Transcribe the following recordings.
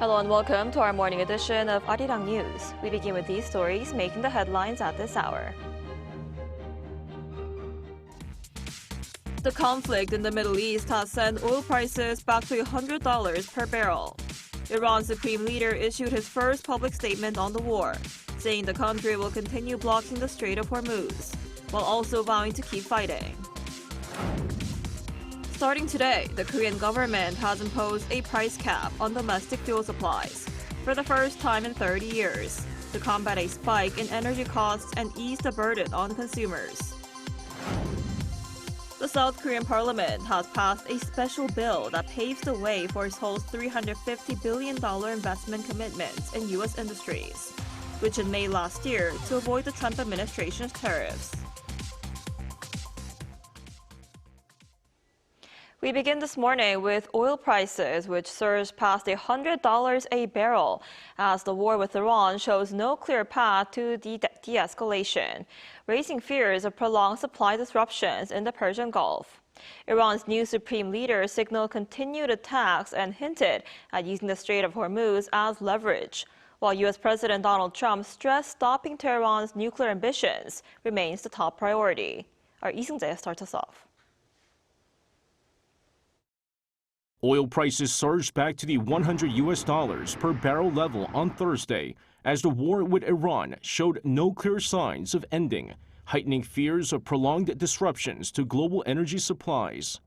Hello and welcome to our morning edition of Arirang News. We begin with these stories making the headlines at this hour. The conflict in the Middle East has sent oil prices back to $100 per barrel. Iran's supreme leader issued his first public statement on the war, saying the country will continue blocking the Strait of Hormuz, while also vowing to keep fighting. Starting today, the Korean government has imposed a price cap on domestic fuel supplies for the first time in 30 years to combat a spike in energy costs and ease the burden on consumers. The South Korean parliament has passed a special bill that paves the way for Seoul's $350 billion investment commitments in U.S. industries, which in May last year to avoid the Trump administration's tariffs. We begin this morning with oil prices, which surged past $100 a barrel as the war with Iran shows no clear path to de-escalation, raising fears of prolonged supply disruptions in the Persian Gulf. Iran's new supreme leader signaled continued attacks and hinted at using the Strait of Hormuz as leverage, while U.S. President Donald Trump stressed stopping Tehran's nuclear ambitions remains the top priority. Our Lee Seung-jae starts us off. Oil prices surged back to the $100 per barrel level on Thursday as the war with Iran showed no clear signs of ending, heightening fears of prolonged disruptions to global energy supplies.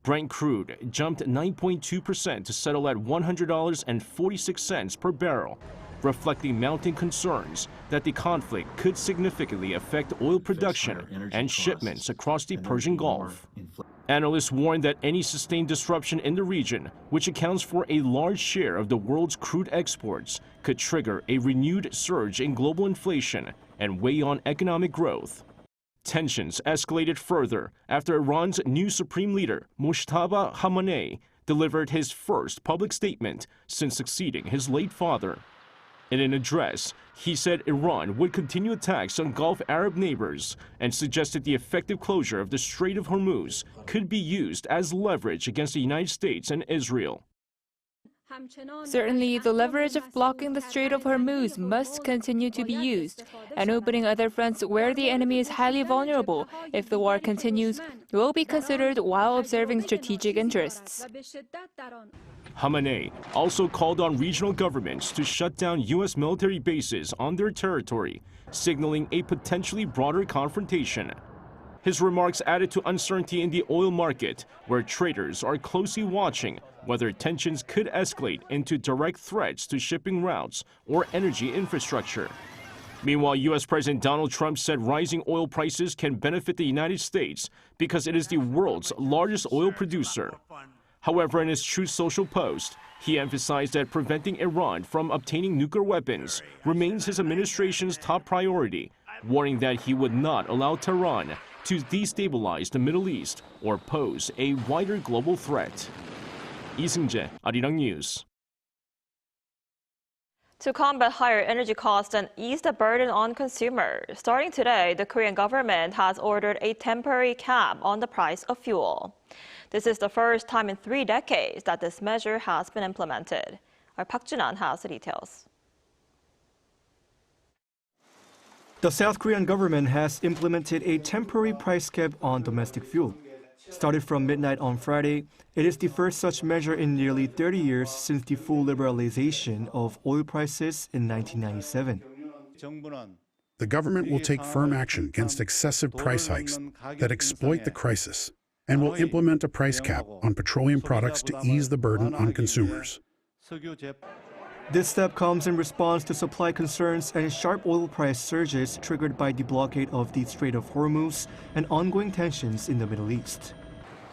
Brent crude jumped 9.2% to settle at $100.46 per barrel, reflecting mounting concerns that the conflict could significantly affect oil production and shipments across the Persian Gulf. Analysts warn that any sustained disruption in the region, which accounts for a large share of the world's crude exports, could trigger a renewed surge in global inflation and weigh on economic growth. Tensions escalated further after Iran's new supreme leader, Mojtaba Khamenei, delivered his first public statement since succeeding his late father. In an address, he said Iran would continue attacks on Gulf Arab neighbors and suggested the effective closure of the Strait of Hormuz could be used as leverage against the United States and Israel. Certainly, the leverage of blocking the Strait of Hormuz must continue to be used, and opening other fronts where the enemy is highly vulnerable if the war continues will be considered while observing strategic interests. Khamenei also called on regional governments to shut down U.S. military bases on their territory, signaling a potentially broader confrontation. His remarks added to uncertainty in the oil market, where traders are closely watching whether tensions could escalate into direct threats to shipping routes or energy infrastructure. Meanwhile, U.S. President Donald Trump said rising oil prices can benefit the United States because it is the world's largest oil producer. However, in his Truth Social post, he emphasized that preventing Iran from obtaining nuclear weapons remains his administration's top priority, warning that he would not allow Tehran to destabilize the Middle East or pose a wider global threat. Lee Seung-jae, Arirang News. To combat higher energy costs and ease the burden on consumers, starting today, the Korean government has ordered a temporary cap on the price of fuel. This is the first time in 3 decades that this measure has been implemented. Our Park Jun-an has the details. The South Korean government has implemented a temporary price cap on domestic fuel. Started from midnight on Friday, it is the first such measure in nearly 30 years since the full liberalization of oil prices in 1997. The government will take firm action against excessive price hikes that exploit the crisis and will implement a price cap on petroleum products to ease the burden on consumers. This step comes in response to supply concerns and sharp oil price surges triggered by the blockade of the Strait of Hormuz and ongoing tensions in the Middle East.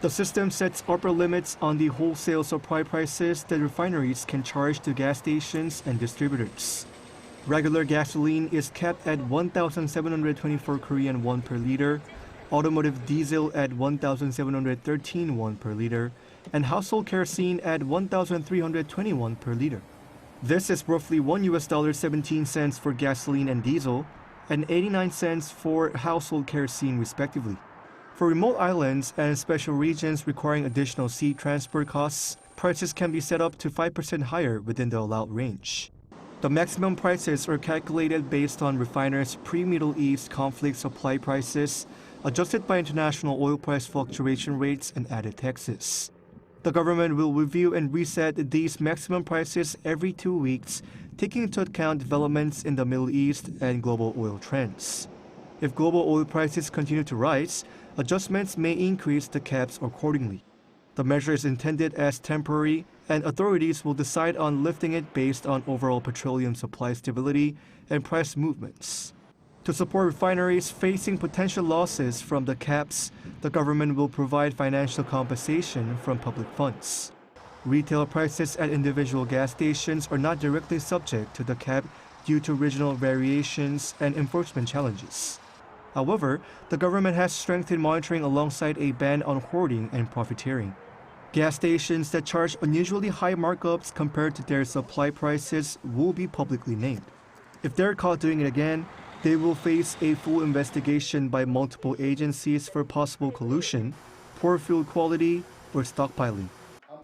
The system sets upper limits on the wholesale supply prices that refineries can charge to gas stations and distributors. Regular gasoline is capped at 1,724 Korean won per liter, automotive diesel at 1,713 won per liter, and household kerosene at 1,321 per liter. This is roughly $1.17 for gasoline and diesel, and 89 cents for household kerosene respectively. For remote islands and special regions requiring additional sea transport costs, prices can be set up to 5% higher within the allowed range. The maximum prices are calculated based on refiners' pre-Middle East conflict supply prices, adjusted by international oil price fluctuation rates and added taxes. The government will review and reset these maximum prices every 2 weeks, taking into account developments in the Middle East and global oil trends. If global oil prices continue to rise, adjustments may increase the caps accordingly. The measure is intended as temporary, and authorities will decide on lifting it based on overall petroleum supply stability and price movements. To support refineries facing potential losses from the caps, the government will provide financial compensation from public funds. Retail prices at individual gas stations are not directly subject to the cap due to regional variations and enforcement challenges. However, the government has strengthened monitoring alongside a ban on hoarding and profiteering. Gas stations that charge unusually high markups compared to their supply prices will be publicly named. If they're caught doing it again, they will face a full investigation by multiple agencies for possible collusion, poor fuel quality, or stockpiling.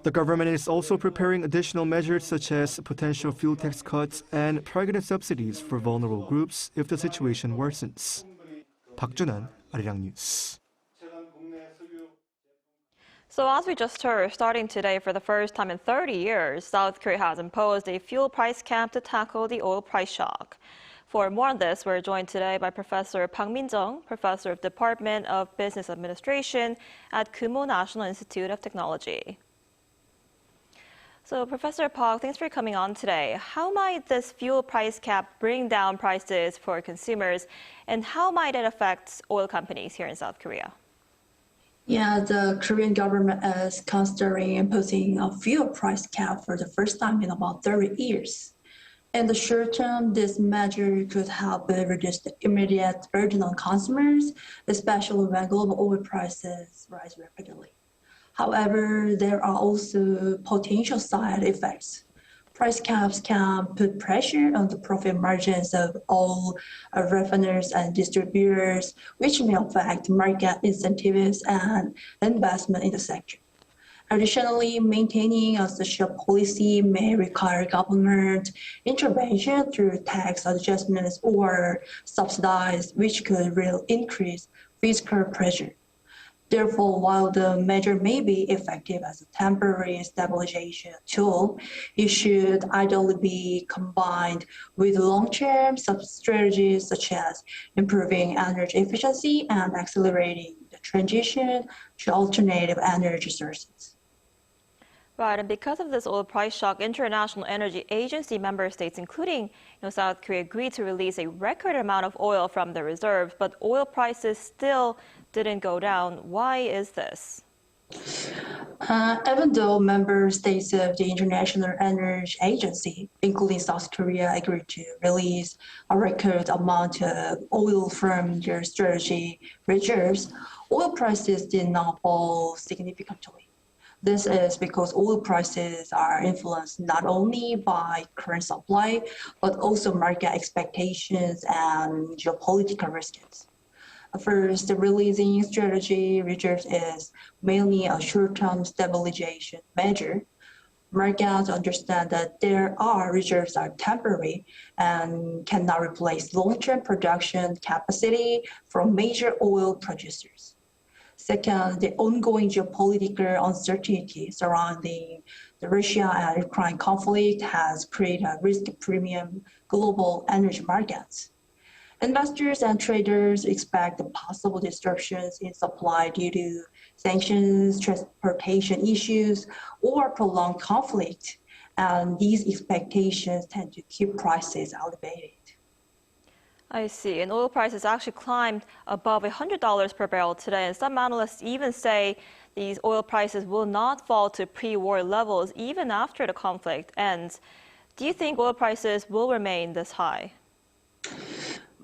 The government is also preparing additional measures such as potential fuel tax cuts and targeted subsidies for vulnerable groups if the situation worsens. 박준환, Arirang News. So as we just heard, starting today for the first time in 30 years, South Korea has imposed a fuel price cap to tackle the oil price shock. For more on this, we're joined today by Professor Park Min-jung, Professor of Department of Business Administration at Kumo National Institute of Technology. So, Professor Park, thanks for coming on today. How might this fuel price cap bring down prices for consumers, and how might it affect oil companies here in South Korea? Yeah, the Korean government is considering imposing a fuel price cap for the first time in about 30 years. In the short term, this measure could help reduce the immediate burden on consumers, especially when global oil prices rise rapidly. However, there are also potential side effects. Price caps can put pressure on the profit margins of all refiners and distributors, which may affect market incentives and investment in the sector. Additionally, maintaining a social policy may require government intervention through tax adjustments or subsidies, which could really increase fiscal pressure. Therefore, while the measure may be effective as a temporary stabilization tool, it should ideally be combined with long-term strategies such as improving energy efficiency and accelerating the transition to alternative energy sources. Right, and because of this oil price shock, International Energy Agency member states, including South Korea, agreed to release a record amount of oil from the reserves, but oil prices still didn't go down. Why is this? Even though member states of the International Energy Agency, including South Korea, agreed to release a record amount of oil from their strategic reserves, oil prices did not fall significantly. This is because oil prices are influenced not only by current supply, but also market expectations and geopolitical risks. First, the releasing strategy reserves is mainly a short-term stabilization measure. Markets understand that their reserves are temporary and cannot replace long-term production capacity from major oil producers. Second, the ongoing geopolitical uncertainty surrounding the Russia and Ukraine conflict has created a risk premium global energy markets. Investors and traders expect the possible disruptions in supply due to sanctions, transportation issues, or prolonged conflict, and these expectations tend to keep prices elevated. I see. And oil prices actually climbed above $100 per barrel today. And some analysts even say these oil prices will not fall to pre-war levels even after the conflict ends. Do you think oil prices will remain this high?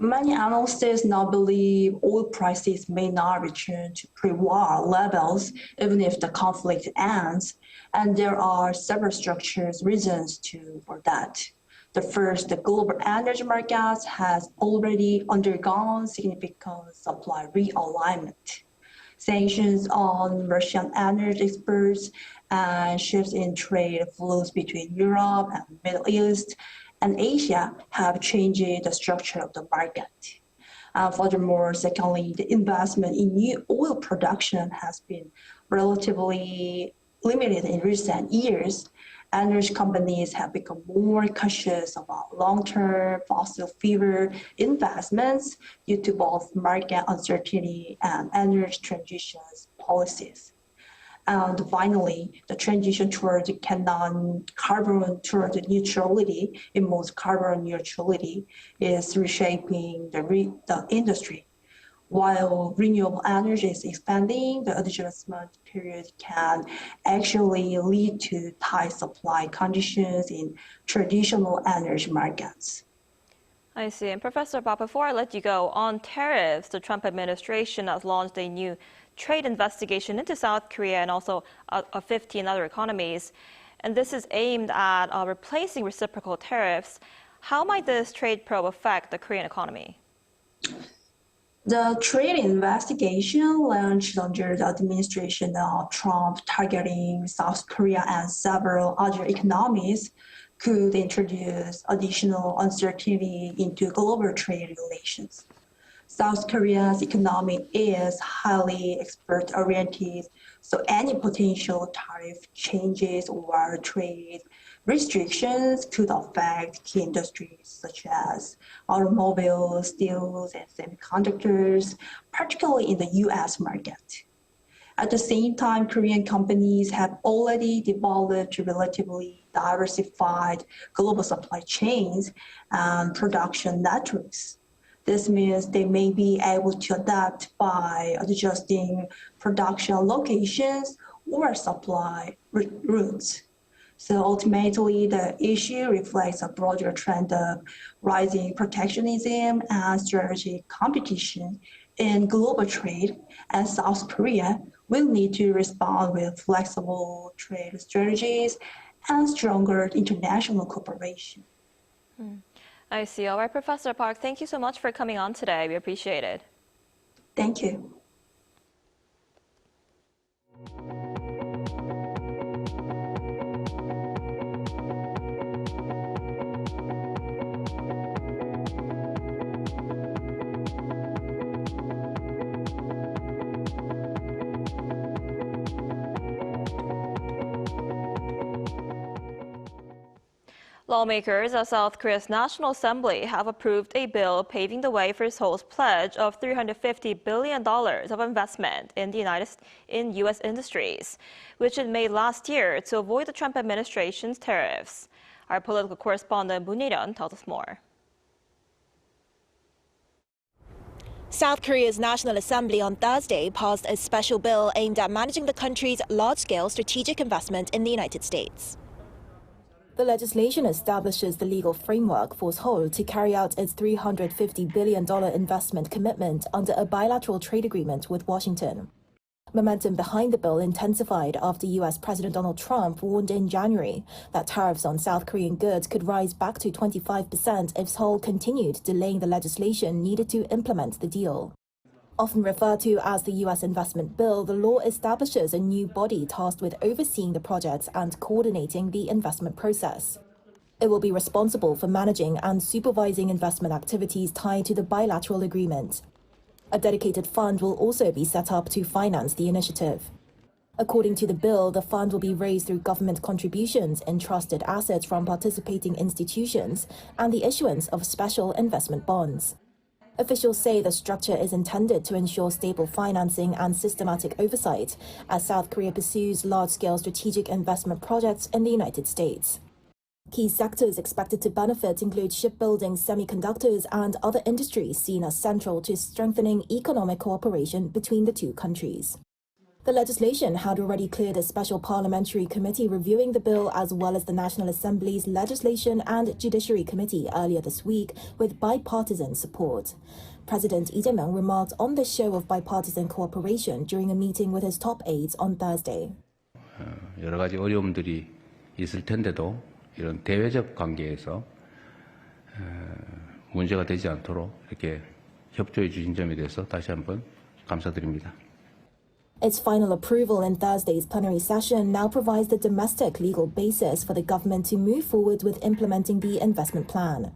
Many analysts now believe oil prices may not return to pre-war levels even if the conflict ends. And there are several structural reasons for that. The first, the global energy markets has already undergone significant supply realignment. Sanctions on Russian energy exports and shifts in trade flows between Europe and Middle East and Asia have changed the structure of the market. Furthermore, secondly, the investment in new oil production has been relatively limited in recent years. Energy companies have become more cautious about long-term fossil fuel investments due to both market uncertainty and energy transition policies. And finally, the transition towards carbon towards neutrality, in most carbon neutrality, is reshaping the industry. While renewable energy is expanding, the adjustment period can actually lead to tight supply conditions in traditional energy markets. I see. And Professor Park, before I let you go, on tariffs, the Trump administration has launched a new trade investigation into South Korea and also 15 other economies. And this is aimed at replacing reciprocal tariffs. How might this trade probe affect the Korean economy? The trade investigation launched under the administration of Trump, targeting South Korea and several other economies, could introduce additional uncertainty into global trade relations. South Korea's economy is highly export-oriented, so any potential tariff changes or trade restrictions could affect key industries such as automobiles, steels, and semiconductors, particularly in the U.S. market. At the same time, Korean companies have already developed relatively diversified global supply chains and production networks. This means they may be able to adapt by adjusting production locations or supply routes. So ultimately, the issue reflects a broader trend of rising protectionism and strategic competition in global trade, and South Korea will need to respond with flexible trade strategies and stronger international cooperation. I see. All right, Professor Park, thank you so much for coming on today. We appreciate it. Thank you. Lawmakers of South Korea's National Assembly have approved a bill paving the way for Seoul's pledge of $350 billion of investment in U.S. industries, which it made last year to avoid the Trump administration's tariffs. Our political correspondent Moon Il-yeon tells us more. South Korea's National Assembly on Thursday passed a special bill aimed at managing the country's large-scale strategic investment in the United States. The legislation establishes the legal framework for Seoul to carry out its $350 billion investment commitment under a bilateral trade agreement with Washington. Momentum behind the bill intensified after U.S. President Donald Trump warned in January that tariffs on South Korean goods could rise back to 25% if Seoul continued delaying the legislation needed to implement the deal. Often referred to as the U.S. investment bill, the law establishes a new body tasked with overseeing the projects and coordinating the investment process. It will be responsible for managing and supervising investment activities tied to the bilateral agreement. A dedicated fund will also be set up to finance the initiative. According to the bill, the fund will be raised through government contributions, entrusted assets from participating institutions, and the issuance of special investment bonds. Officials say the structure is intended to ensure stable financing and systematic oversight as South Korea pursues large-scale strategic investment projects in the United States. Key sectors expected to benefit include shipbuilding, semiconductors, and other industries seen as central to strengthening economic cooperation between the two countries. The legislation had already cleared a special parliamentary committee reviewing the bill, as well as the National Assembly's Legislation and Judiciary Committee earlier this week, with bipartisan support. President Lee Jae-myung remarked on this show of bipartisan cooperation during a meeting with his top aides on Thursday. 여러 가지 어려움들이 있을 텐데도 이런 대외적 관계에서 문제가 되지 않도록 이렇게 협조해 주신 점에 대해서 다시 한번 감사드립니다. Its final approval in Thursday's plenary session now provides the domestic legal basis for the government to move forward with implementing the investment plan.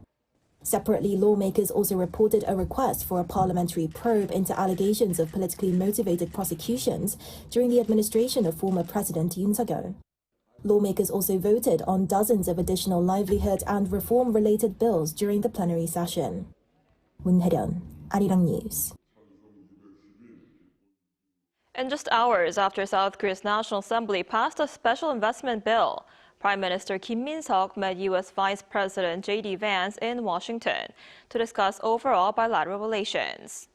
Separately, lawmakers also reported a request for a parliamentary probe into allegations of politically motivated prosecutions during the administration of former President Yoon Suk-yeol. Lawmakers also voted on dozens of additional livelihood and reform-related bills during the plenary session. Moon Hae-ryun, Arirang News. In just hours after South Korea's National Assembly passed a special investment bill, Prime Minister Kim Min-seok met U.S. Vice President J.D. Vance in Washington to discuss overall bilateral relations.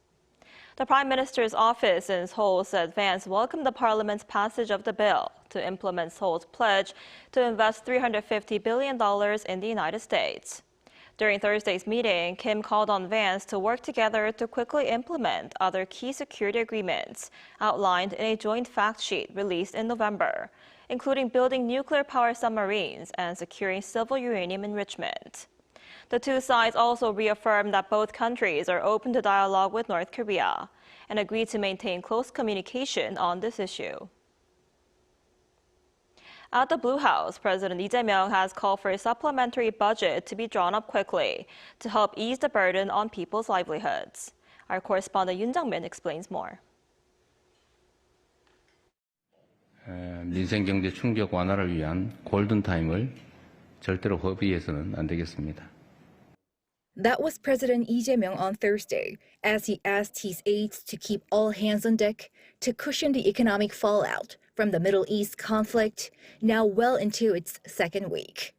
The Prime Minister's office in Seoul said Vance welcomed the Parliament's passage of the bill to implement Seoul's pledge to invest $350 billion in the United States. During Thursday's meeting, Kim called on Vance to work together to quickly implement other key security agreements outlined in a joint fact sheet released in November, including building nuclear power submarines and securing civil uranium enrichment. The two sides also reaffirmed that both countries are open to dialogue with North Korea and agreed to maintain close communication on this issue. At the Blue House, President Lee Jae-myung has called for a supplementary budget to be drawn up quickly to help ease the burden on people's livelihoods. Our correspondent Yoon Jung-min explains more. 민생 경제 충격 완화를 위한 골든 타임을 절대로 허비해서는 안 되겠습니다. That was President Lee Jae-myung on Thursday as he asked his aides to keep all hands on deck to cushion the economic fallout from the Middle East conflict, now well into its second week.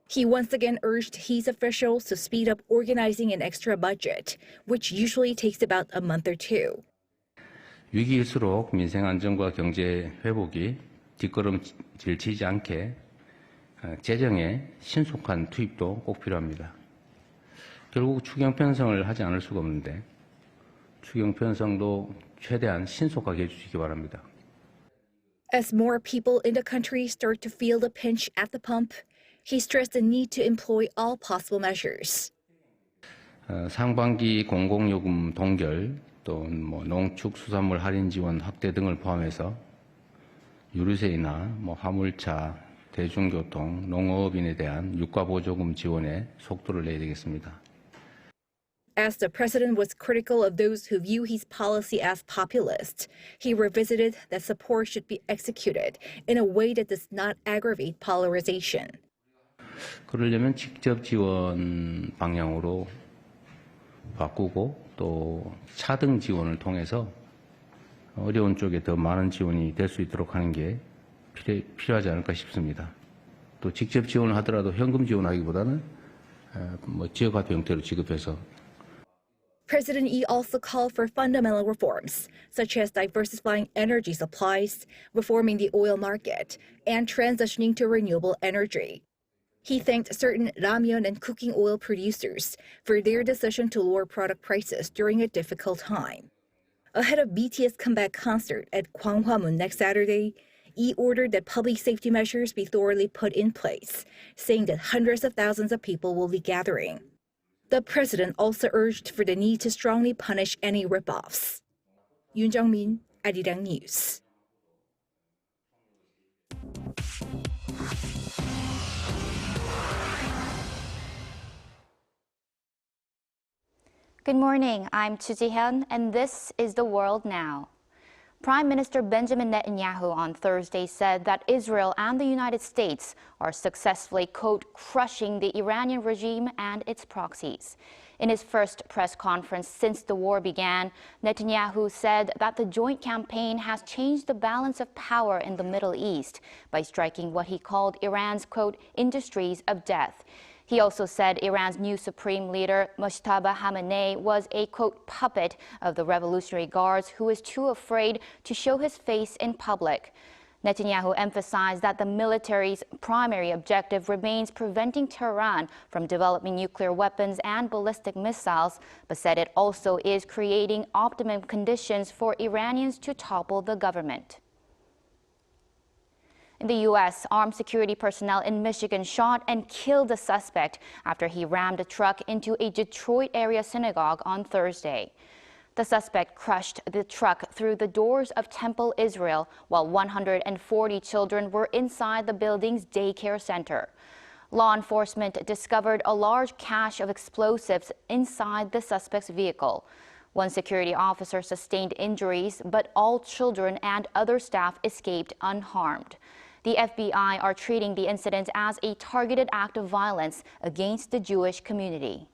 He once again urged his officials to speed up organizing an extra budget, which usually takes about a month or two. 위기일수록 민생 안정과 경제 회복이 뒷걸음질 치지 않게 재정의 신속한 투입도 꼭 필요합니다. 결국 추경 편성을 하지 않을 수가 없는데 추경 편성도 최대한 신속하게 해주시기 바랍니다. As more people in the country start to feel the pinch at the pump, he stressed the need to employ all possible measures. 상반기 공공요금 동결, 또 농축수산물 할인 지원 확대 등을 포함해서 유류세나 화물차, 대중교통, 농업인에 대한 유가보조금 지원에 속도를 내야 되겠습니다. As the president was critical of those who view his policy as populist, he revisited that support should be executed in a way that does not aggravate polarization. 그러려면 직접 지원 방향으로 바꾸고 또 차등 지원을 통해서 어려운 쪽에 더 많은 지원이 될 수 있도록 하는 게 필요하지 않을까 싶습니다. 또 직접 지원을 하더라도 현금 지원하기보다는 지역화폐 형태로 지급해서. President Lee also called for fundamental reforms, such as diversifying energy supplies, reforming the oil market, and transitioning to renewable energy. He thanked certain ramyeon and cooking oil producers for their decision to lower product prices during a difficult time. Ahead of BTS comeback concert at Gwanghwamun next Saturday, Lee ordered that public safety measures be thoroughly put in place, saying that hundreds of thousands of people will be gathering. The president also urged for the need to strongly punish any rip-offs. Yoon Jung-min, Arirang News. Good morning, I'm Chu Ji-hyun, and this is The World Now. Prime Minister Benjamin Netanyahu on Thursday said that Israel and the United States are successfully, quote, crushing the Iranian regime and its proxies. In his first press conference since the war began, Netanyahu said that the joint campaign has changed the balance of power in the Middle East by striking what he called Iran's, quote, industries of death. He also said Iran's new supreme leader, Mojtaba Khamenei, was a, quote, puppet of the Revolutionary Guards who is too afraid to show his face in public. Netanyahu emphasized that the military's primary objective remains preventing Tehran from developing nuclear weapons and ballistic missiles, but said it also is creating optimum conditions for Iranians to topple the government. In the U.S., armed security personnel in Michigan shot and killed a suspect after he rammed a truck into a Detroit-area synagogue on Thursday. The suspect crushed the truck through the doors of Temple Israel while 140 children were inside the building's daycare center. Law enforcement discovered a large cache of explosives inside the suspect's vehicle. One security officer sustained injuries, but all children and other staff escaped unharmed. The FBI are treating the incident as a targeted act of violence against the Jewish community.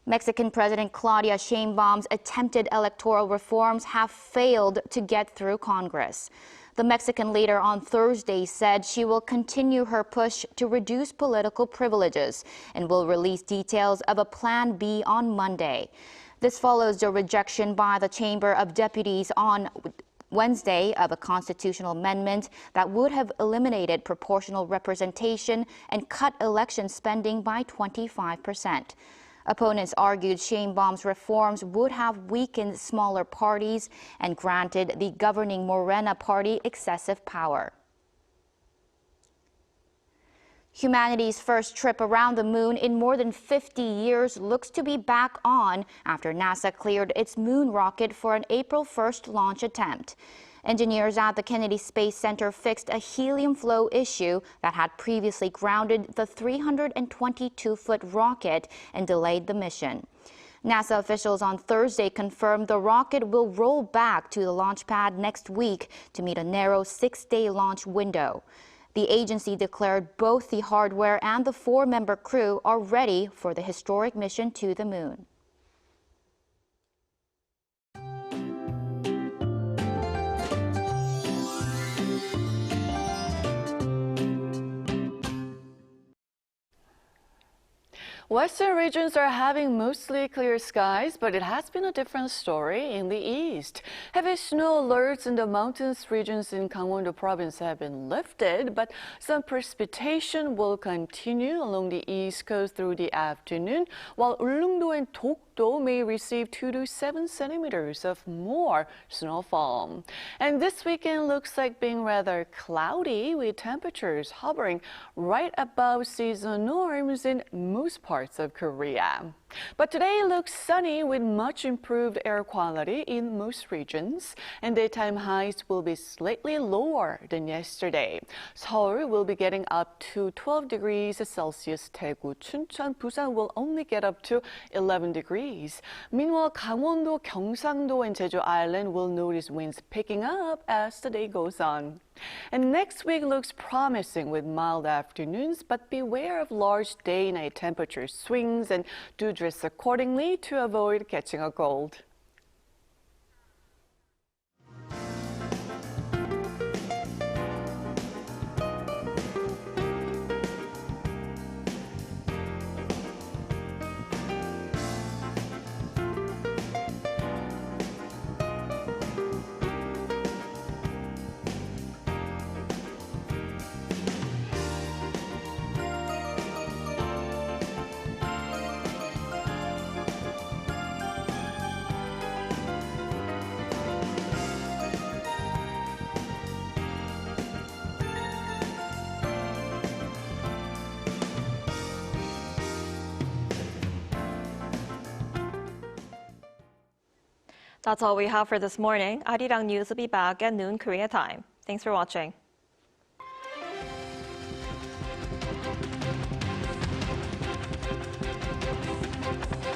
Mexican President Claudia Sheinbaum's attempted electoral reforms have failed to get through Congress. The Mexican leader on Thursday said she will continue her push to reduce political privileges and will release details of a Plan B on Monday. This follows the rejection by the Chamber of Deputies on Wednesday of a constitutional amendment that would have eliminated proportional representation and cut election spending by 25%. Opponents argued Sheinbaum's reforms would have weakened smaller parties and granted the governing Morena party excessive power. Humanity's first trip around the moon in more than 50 years looks to be back on after NASA cleared its moon rocket for an April 1st launch attempt. Engineers at the Kennedy Space Center fixed a helium flow issue that had previously grounded the 322-foot rocket and delayed the mission. NASA officials on Thursday confirmed the rocket will roll back to the launch pad next week to meet a narrow 6-day launch window. The agency declared both the hardware and the 4-member crew are ready for the historic mission to the moon. Western regions are having mostly clear skies, but it has been a different story in the east. Heavy snow alerts in the mountainous regions in Gangwon-do province have been lifted, but some precipitation will continue along the east coast through the afternoon, while Ulleungdo and Dokdo may receive 2 to 7 centimeters of more snowfall. And this weekend looks like being rather cloudy, with temperatures hovering right above seasonal norms in most parts of Korea. But today looks sunny with much improved air quality in most regions, and daytime highs will be slightly lower than yesterday. Seoul will be getting up to 12 degrees Celsius. Daegu, Chuncheon, Busan will only get up to 11 degrees. Meanwhile, Gangwon-do, Gyeongsang-do, and Jeju Island will notice winds picking up as the day goes on. And next week looks promising with mild afternoons, but beware of large day-night temperature swings and do dress accordingly to avoid catching a cold. That's all we have for this morning. Arirang News will be back at noon Korea time. Thanks for watching.